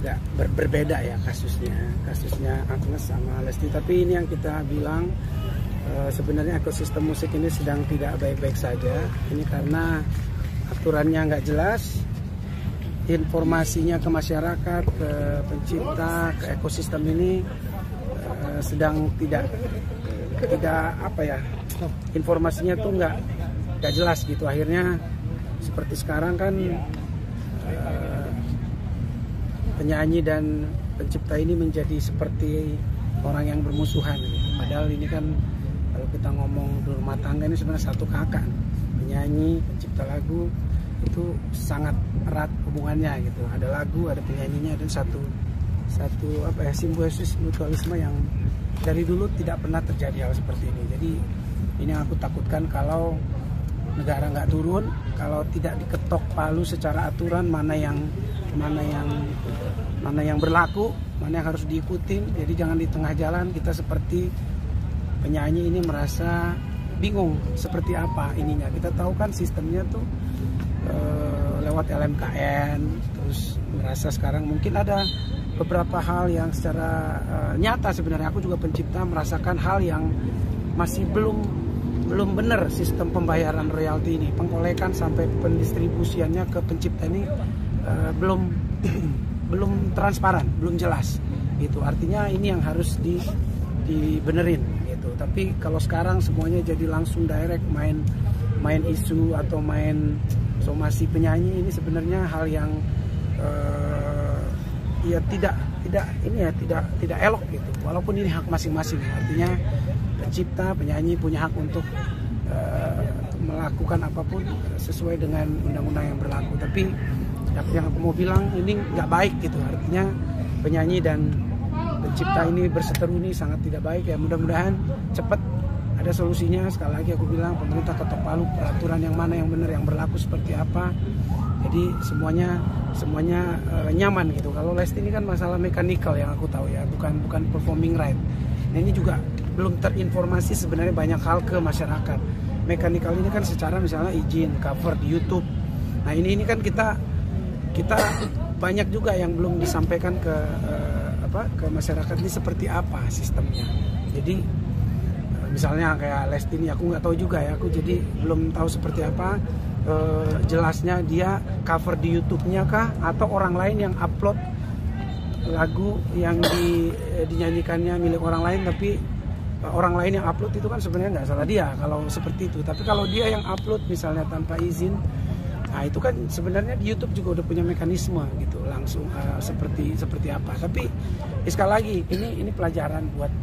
nggak berbeda ya kasusnya Agnes sama Lesti. Tapi ini yang kita bilang sebenarnya ekosistem musik ini sedang tidak baik-baik saja. Ini karena aturannya nggak jelas, informasinya ke masyarakat, ke pencipta, ke ekosistem ini sedang tidak apa ya, informasinya tuh nggak jelas gitu. Akhirnya seperti sekarang kan penyanyi dan pencipta ini menjadi seperti orang yang bermusuhan gitu. Padahal ini kan kalau kita ngomong di rumah tangga ini sebenarnya satu kakak, penyanyi, pencipta lagu itu sangat erat hubungannya gitu. Ada lagu, ada penyanyinya, dan satu apa ya, simbiosis mutualisme yang dari dulu tidak pernah terjadi hal seperti ini. Jadi ini yang aku takutkan, kalau negara nggak turun, kalau tidak diketok palu secara aturan mana yang berlaku, mana yang harus diikutin. Jadi jangan di tengah jalan kita seperti penyanyi ini merasa bingung seperti apa ininya. Kita tahu kan sistemnya tuh lewat LMKN, terus merasa sekarang mungkin ada beberapa hal yang secara nyata sebenarnya aku juga pencipta merasakan hal yang masih belum benar sistem pembayaran royalti ini, pengkolekan sampai pendistribusiannya ke pencipta ini belum transparan, belum jelas gitu. Artinya ini yang harus dibenerin gitu. Tapi kalau sekarang semuanya jadi langsung direct main isu atau main somasi penyanyi, ini sebenarnya hal yang ya tidak elok gitu. Walaupun ini hak masing-masing, artinya pencipta, penyanyi punya hak untuk melakukan apapun sesuai dengan undang-undang yang berlaku. Tapi yang aku mau bilang ini nggak baik gitu. Artinya penyanyi dan pencipta ini berseteru ini sangat tidak baik ya. Mudah-mudahan cepat ada solusinya. Sekali lagi aku bilang, pemerintah ketok palu peraturan yang mana yang benar, yang berlaku seperti apa. Jadi semuanya nyaman gitu. Kalau Lesti ini kan masalah mekanikal yang aku tahu ya, bukan performing right. Nah ini juga belum terinformasi sebenarnya banyak hal ke masyarakat. Mekanikal ini kan secara misalnya izin cover di YouTube. Nah ini kan kita banyak juga yang belum disampaikan ke masyarakat ini seperti apa sistemnya. Jadi misalnya kayak Lesti ini aku nggak tahu juga ya, aku jadi belum tahu seperti apa jelasnya dia cover di YouTube-nya kah, atau orang lain yang upload lagu yang dinyanyikannya milik orang lain, tapi orang lain yang upload itu kan sebenarnya nggak salah dia kalau seperti itu. Tapi kalau dia yang upload misalnya tanpa izin, nah itu kan sebenarnya di YouTube juga udah punya mekanisme gitu langsung seperti apa. Tapi sekali lagi ini pelajaran buat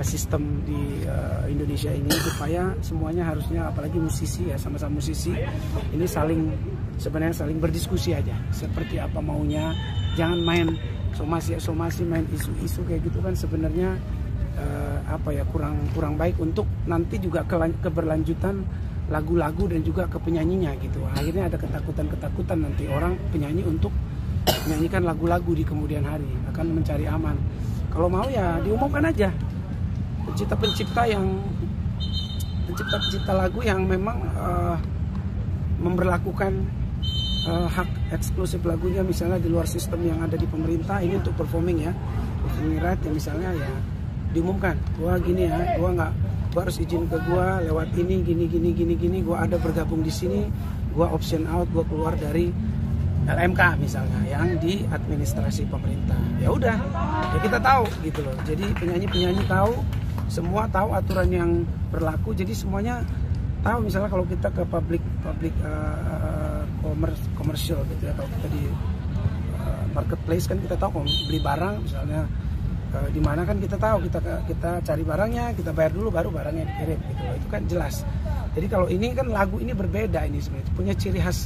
sistem di Indonesia ini, supaya semuanya harusnya, apalagi musisi ya, sama-sama musisi ini saling berdiskusi aja seperti apa maunya. Jangan main somasi main isu-isu kayak gitu kan sebenarnya kurang baik untuk nanti juga keberlanjutan lagu-lagu dan juga ke penyanyinya gitu. Akhirnya ada ketakutan nanti orang penyanyi untuk menyanyikan lagu-lagu di kemudian hari, akan mencari aman. Kalau mau ya diumumkan aja pencipta lagu yang memang memberlakukan hak eksklusif lagunya misalnya di luar sistem yang ada di pemerintah ini untuk performing ya, performing right ya, misalnya ya diumumkan, gua gini ya, gua harus izin ke gua lewat ini gini, gua ada bergabung di sini, gua option out, gua keluar dari LMK misalnya yang di administrasi pemerintah. Ya udah, ya kita tahu gitu loh. Jadi penyanyi tahu, semua tahu aturan yang berlaku. Jadi semuanya tahu. Misalnya kalau kita ke public komersial gitu ya, kalau kita di marketplace kan kita tahu, kalau beli barang misalnya di mana kan kita tahu, kita cari barangnya, kita bayar dulu baru barangnya dikirim gitu loh. Itu kan jelas. Jadi kalau ini kan lagu ini berbeda, ini sebenarnya punya ciri khas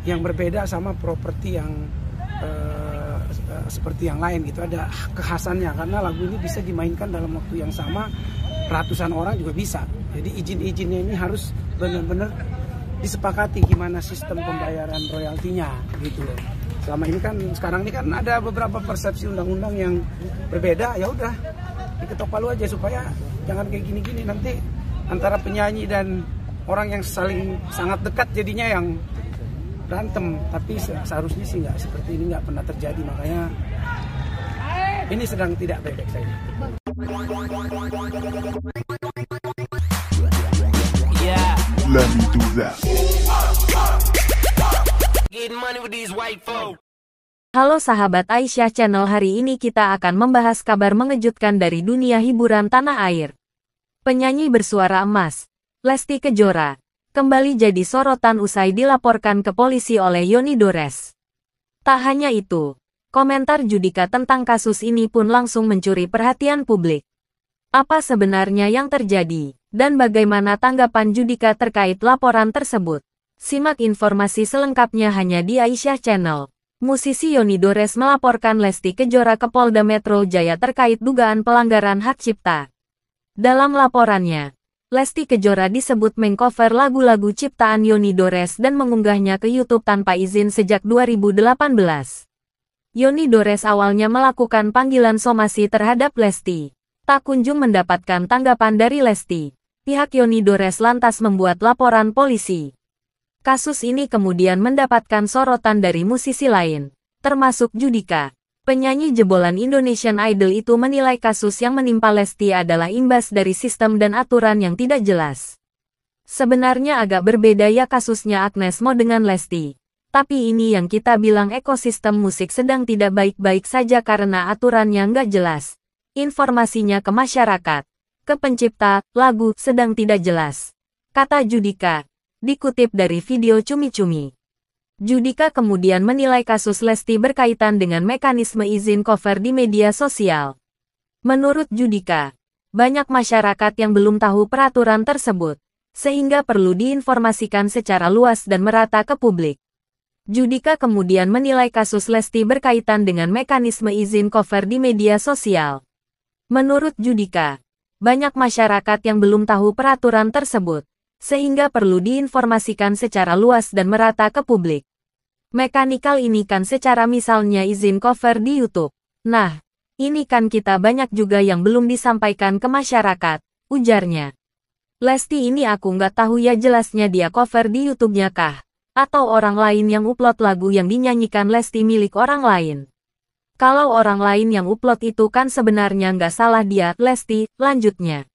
yang berbeda sama properti yang seperti yang lain gitu. Ada kekhasannya karena lagu ini bisa dimainkan dalam waktu yang sama, ratusan orang juga bisa. Jadi izin-izinnya ini harus benar-benar disepakati gimana sistem pembayaran royaltinya gitu loh. Selama ini kan, sekarang ini kan ada beberapa persepsi undang-undang yang berbeda. Ya udah diketok palu aja supaya jangan kayak gini-gini, nanti antara penyanyi dan orang yang saling sangat dekat jadinya yang berantem. Tapi seharusnya sih nggak seperti ini, nggak pernah terjadi. Makanya ini sedang tidak baik-baik saja. Yeah. Let me do that. Getting money with these white folks. Halo sahabat Aisyah Channel, hari ini kita akan membahas kabar mengejutkan dari dunia hiburan tanah air. Penyanyi bersuara emas, Lesti Kejora, kembali jadi sorotan usai dilaporkan ke polisi oleh Yoni Dores. Tak hanya itu, komentar Judika tentang kasus ini pun langsung mencuri perhatian publik. Apa sebenarnya yang terjadi, dan bagaimana tanggapan Judika terkait laporan tersebut? Simak informasi selengkapnya hanya di Aisyah Channel. Musisi Yoni Dores melaporkan Lesti Kejora ke Polda Metro Jaya terkait dugaan pelanggaran hak cipta. Dalam laporannya, Lesti Kejora disebut mengcover lagu-lagu ciptaan Yoni Dores dan mengunggahnya ke YouTube tanpa izin sejak 2018. Yoni Dores awalnya melakukan panggilan somasi terhadap Lesti. Tak kunjung mendapatkan tanggapan dari Lesti. Pihak Yoni Dores lantas membuat laporan polisi. Kasus ini kemudian mendapatkan sorotan dari musisi lain, termasuk Judika. Penyanyi jebolan Indonesian Idol itu menilai kasus yang menimpa Lesti adalah imbas dari sistem dan aturan yang tidak jelas. Sebenarnya agak berbeda ya kasusnya Agnes Mo dengan Lesti. Tapi ini yang kita bilang ekosistem musik sedang tidak baik-baik saja karena aturannya nggak jelas. Informasinya ke masyarakat, ke pencipta lagu sedang tidak jelas, kata Judika. Dikutip dari video Cumi-Cumi. Judika kemudian menilai kasus Lesti berkaitan dengan mekanisme izin cover di media sosial. Menurut Judika, banyak masyarakat yang belum tahu peraturan tersebut, sehingga perlu diinformasikan secara luas dan merata ke publik. Judika kemudian menilai kasus Lesti berkaitan dengan mekanisme izin cover di media sosial. Menurut Judika, banyak masyarakat yang belum tahu peraturan tersebut, sehingga perlu diinformasikan secara luas dan merata ke publik. Mekanikal ini kan secara misalnya izin cover di YouTube. Nah, ini kan kita banyak juga yang belum disampaikan ke masyarakat, ujarnya. Lesti ini aku nggak tahu ya jelasnya dia cover di YouTube-nya kah? Atau orang lain yang upload lagu yang dinyanyikan Lesti milik orang lain? Kalau orang lain yang upload itu kan sebenarnya nggak salah dia, Lesti, lanjutnya.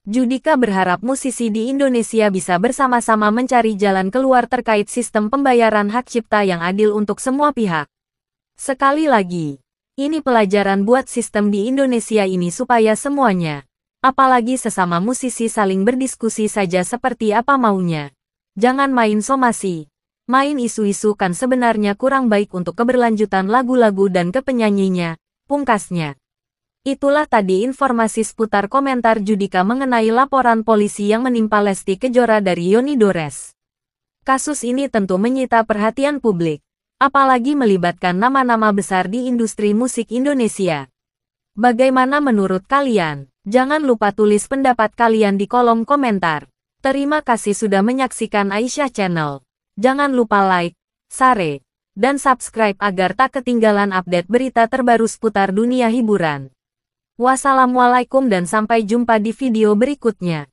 Judika berharap musisi di Indonesia bisa bersama-sama mencari jalan keluar terkait sistem pembayaran hak cipta yang adil untuk semua pihak. Sekali lagi, ini pelajaran buat sistem di Indonesia ini supaya semuanya, apalagi sesama musisi saling berdiskusi saja seperti apa maunya. Jangan main somasi, main isu-isu kan sebenarnya kurang baik untuk keberlanjutan lagu-lagu dan ke penyanyinya, pungkasnya. Itulah tadi informasi seputar komentar Judika mengenai laporan polisi yang menimpa Lesti Kejora dari Yoni Dores. Kasus ini tentu menyita perhatian publik, apalagi melibatkan nama-nama besar di industri musik Indonesia. Bagaimana menurut kalian? Jangan lupa tulis pendapat kalian di kolom komentar. Terima kasih sudah menyaksikan Aisyah Channel. Jangan lupa like, share, dan subscribe agar tak ketinggalan update berita terbaru seputar dunia hiburan. Wassalamualaikum dan sampai jumpa di video berikutnya.